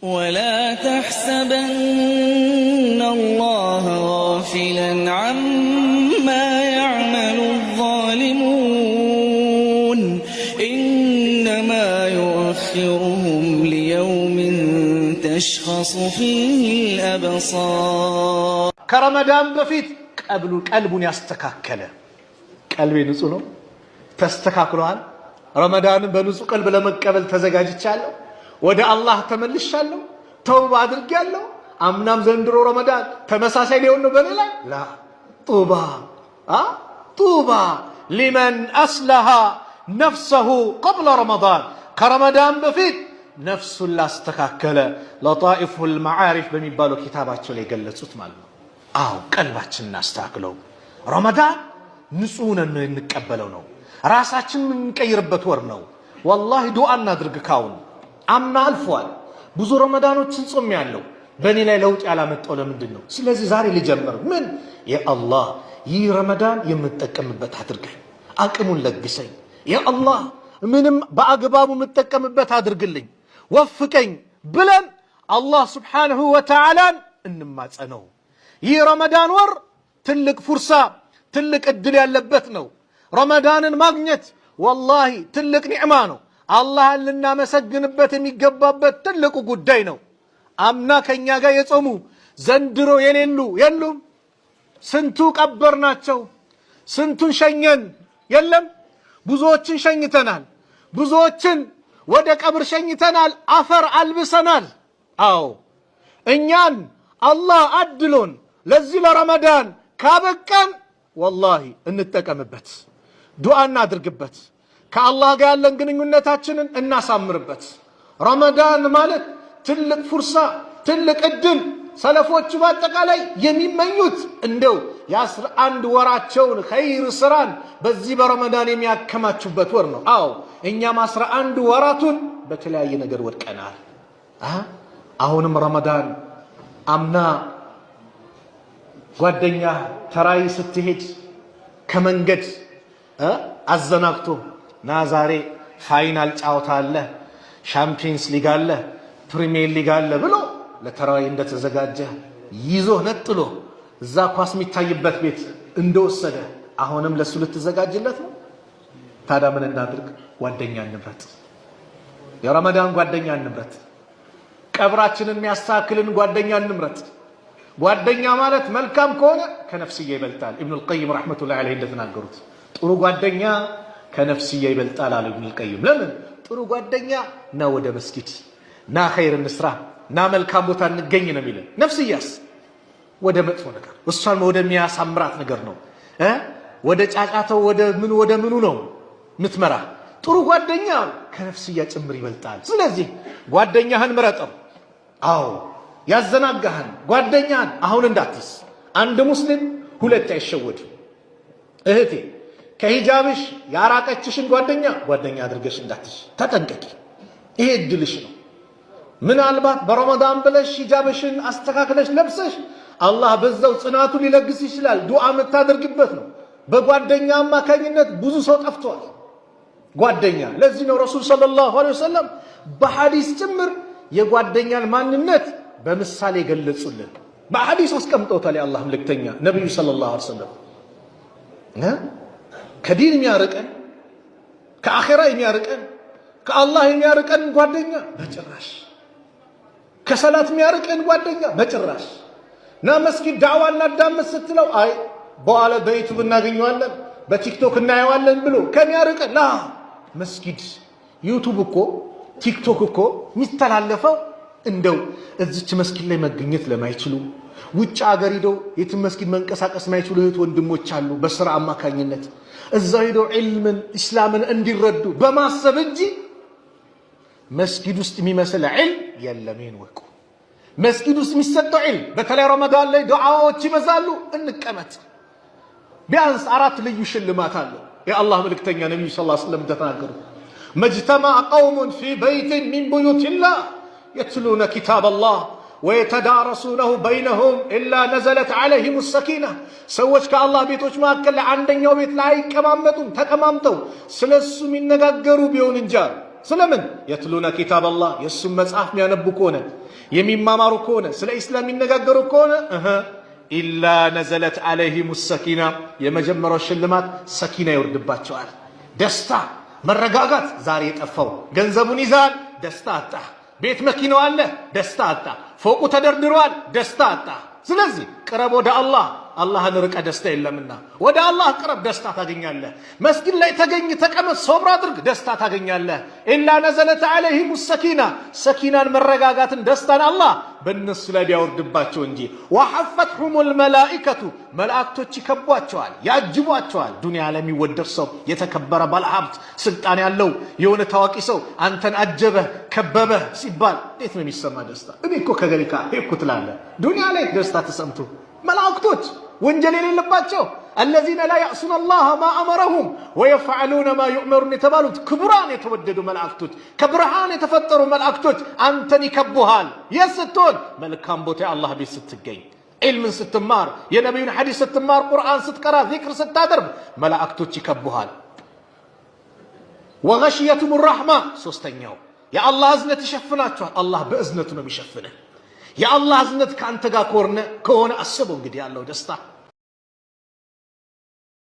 ولا تحسبن الله غافلا عما يعمل الظالمون إنما يؤخرهم ليوم تشخص فيه الأبصار كرمضان بفيت قلبون يستكاكله قلبي ንጹህ ነው ተስተካክሏል ረመዳንን በንጹህ ቀልብ ለመቀበል ተዘጋጅቻለሁ ወደ አላህ ተመልሻለሁ ተውባ አድርጌያለሁ አምናም ዘንድሮ ረመዳን ተመሳሳይ ሊሆን ነው በኔ ላይ ላ طوبى لمن أصلح نفسه قبل رمضان كرمضان بفيت نفس الله استكاكل لطائف المعارف بميبالو كتاباتቸው ላይ ገለጹት ማለት ነው ቀልባችንን አስተካክለው ረመዳን ንጹህን እንቀበለው ነው ራሳችን እንቀይርበት ወር ነው والله ዱዓ እናድርግ ካውን አምና አልፏል ብዙ ረመዳኖችን ጾም ያለው በኔ ላይ ለውጥ ያላመጣው ለምንድን ነው ስለዚህ ዛሬ ልጀምር ምን ያ አላህ ይህ ረመዳን የምጠቀምበት አድርገኝ አቅሙን ለግሰኝ ያ አላህ ምንም በአግባቡ የምጠቀምበት አድርግልኝ ወፍቀኝ ብለን አላህ Subhanahu Wa Ta'ala እንማጸነው ይህ ረመዳን ወር ትልቅ ፍርሳ ትልቅ እድል ያለበት ነው ረመዳንን ማግኘት والله ትልቅ ኒዕማ ነው አላህን ልናመሰግንበት የሚገባበት ትልቁ ጉዳይ ነው አምና ከኛ ጋር የጾሙ ዘንድሮ የሌሉ የሉም ስንቱ ቀበርናቸው ስንቱን ሸኘን የለም ብዙዎችን ሸኝተናል ብዙዎችን ወደ ቀብር ሸኝተናል አፈር አልብሰናል አዎ እኛን አላህ አድሎን ለዚህ ለረመዳን ካበቃን والله እንጠቀምበት ዱዓ እናድርግበት ከአላህ ጋር ያለን ግንኙነታችንን እናሳምርበት ረመዳን ማለት ትልቅ ፍርሳ ትልቅ እድል ሰለፎች በአጠቃላይ የሚመኙት እንደው የ11 ወራቸውን ኸይር ስራን በዚህ በረመዳን የሚያከማቹበት ወር ነው አዎ እኛም 11 ወራቱን በተለያየ ነገር ወድቀናል አሁንም ረመዳን አምና ጓደኛ ተራይ ስትሄድ ከመንገድ አዘናግቶ ና ዛሬ ፋይናል ጫውታ አለ ሻምፒየንስ ሊግ አለ ፕሪሚየር ሊግ አለ ብሎ ለተራይ እንደተዘጋጀ ይዞ ነጥሎ እዛ ኳስ የሚታይበት ቤት እንደወሰደ አሁንም ለሱ ልትዘጋጅለት ነው ታዲያ ምን እናድርግ ጓደኛ እንምረጥ የረመዳን ጓደኛ እንምረጥ ቀብራችንን የሚያስተካክልን ጓደኛ እንምረጥ ጓደኛ ማለት መልካም ከሆነ ከነፍስያ ይበልጣል ኢብኑ አልቀይም ረህመቱላሂ ዐለይሂ እንደተናገሩት ጥሩ ጓደኛ ከነፍስያ ይበልጣል አለ ኢብኑ አልቀይም ለምን ጥሩ ጓደኛ ና ወደ መስጊድ ና ኸይር እንስራ ና መልካም ቦታ እንገኝ ነው የሚለው ነፍስያስ ወደ መጥፎ ነገር እሷን ወደ የሚያሳምራት ነገር ነው ወደ ጫጫታው ወደ ምኑ ነው ምትመራ ጥሩ ጓደኛ ከነፍስያ ጭምር ይበልጣል ስለዚህ ጓደኛህን ምረጠው አዎ ያዘናጋህን ጓደኛህን አሁን እንዳትስ አንድ ሙስሊም ሁለት አይሸወድ እህቴ ከሂጃብሽ ያራቀችሽን ጓደኛ አድርገሽ እንዳትሽ ተጠንቀቂ ይሄ እድልሽ ነው ምናልባት በረመዳን ብለሽ ሂጃብሽን አስተካክለሽ ለብሰሽ አላህ በዛው ጽናቱ ሊለግስ ይችላል ዱዓ የምታደርግበት ነው በጓደኛ አማካኝነት ብዙ ሰው ጠፍቷል ጓደኛ ለዚህ ነው ረሱል ሰለላሁ ዐለይሂ ወሰለም በሐዲስ ጭምር የጓደኛን ማንነት በምሳሌ ገለጹልን በሐዲስ አስቀምጠውታል የአላህ መልእክተኛ ነብዩ ሰለላሁ ዐለይሂ ወሰለም ከዲን የሚያርቀን ከአኺራ የሚያርቀን ከአላህ የሚያርቀን ጓደኛ በጭራሽ ከሰላት የሚያርቀን ጓደኛ በጭራሽ ና መስጊድ ዳዕዋ እናዳምጥ ስትለው አይ በኋላ በዩቲዩብ እናገኘዋለን በቲክቶክ እናየዋለን ብሎ ከሚያርቀን ላ መስጊድ ዩቲዩብ እኮ ቲክቶክ እኮ ሚስተላለፈው እንደው እዚች መስጊድ ላይ መገኘት ለማይችሉ ውጭ ሀገር ሄደው የትም መስጊድ መንቀሳቀስ ማይችሉ እህት ወንድሞች አሉ በስራ አማካኝነት እዛው ሄደው ዒልምን እስላምን እንዲረዱ በማሰብ እንጂ መስጊድ ውስጥ የሚመስል ዒልም የለም ይንወቁ መስጊድ ውስጥ የሚሰጠው ዒልም በተለይ ረመዳን ላይ ዱዓዎች ይበዛሉ እንቀመጥ ቢያንስ 4 ልዩ ሽልማት አለ የአላህ መልእክተኛ ነብዩ ሰለላሁ ዐለይሂ ወሰለም ተናገሩ مجتمع قوم في بيت من بيوت الله يتلون كتاب الله ويتدارسونه بينهم إلا نزلت عليهم السكينة سوّج كالله بيتوش ما أكل عندن يوم يتلاعي كمامتهم تكمامتهم سلسوا من نقاقروا بيون انجار ስለምን የትሉነ ኪታብ አላህ የእሱም መጽሐፍ የሚያነቡ ከሆነ የሚማማሩ ከሆነ ስለ ኢስላም የሚነጋገሩ ከሆነ ኢላ ነዘለት ዓለይሂም ሰኪና የመጀመሪያው ሽልማት ሰኪና ይወርድባቸዋል። ደስታ መረጋጋት ዛሬ የጠፋው ገንዘቡን ይዛል፣ ደስታ አጣ። ቤት መኪናው አለ፣ ደስታ አጣ። ፎቁ ተደርድሯል፣ ደስታ አጣ። ስለዚህ ቅረብ ወደ አላህ። አላህን ርቀ ደስታ የለምና ወደ አላህ ቅረብ፣ ደስታ ታገኛለህ። መስጊድ ላይ ተገኝ፣ ተቀመጥ፣ ሶብር አድርግ፣ ደስታ ታገኛለህ። ኢላ ነዘለት ዓለይሂም ሰኪና ሰኪናን መረጋጋትን ደስታን አላህ በእነሱ ላይ ቢያወርድባቸው እንጂ ወሐፈትሁሙል መላኢከቱ መላእክቶች ይከቧቸዋል፣ ያጅቧቸዋል። ዱንያ ላይ የሚወደድ ሰው የተከበረ ባለሀብት ስልጣን ያለው የሆነ ታዋቂ ሰው አንተን አጀበህ ከበበህ ሲባል እንዴት ነው የሚሰማ ደስታ? እኔ እኮ ከገሊካ ሄድኩ ትላለህ። ዱንያ ላይ ደስታ ተሰምቶ መላእክቶች ወንጀል የሌለባቸው الذين لا يعصون الله ما أمرهم ويفعلون ما يؤمرون የተባሉት ክቡራን የተወደዱ መላእክቶች ከብርሃን የተፈጠሩ መላእክቶች አንተን ይከቡሃል። የስትሆን መልካም ቦታ አላህ ቤት ስትገኝ፣ ዒልምን ስትማር፣ የነቢዩን ሐዲስ ስትማር፣ ቁርአን ስትቀራ፣ ዚክር ስታደርግ መላእክቶች ይከቡሃል። ወገሽየቱም ረሕማ ሶስተኛው የአላህ እዝነት ይሸፍናቸዋል። አላህ በእዝነቱ ነው የሚሸፍንህ። የአላህ እዝነት ከአንተ ጋር ከሆነ አስበው እንግዲህ ያለው ደስታ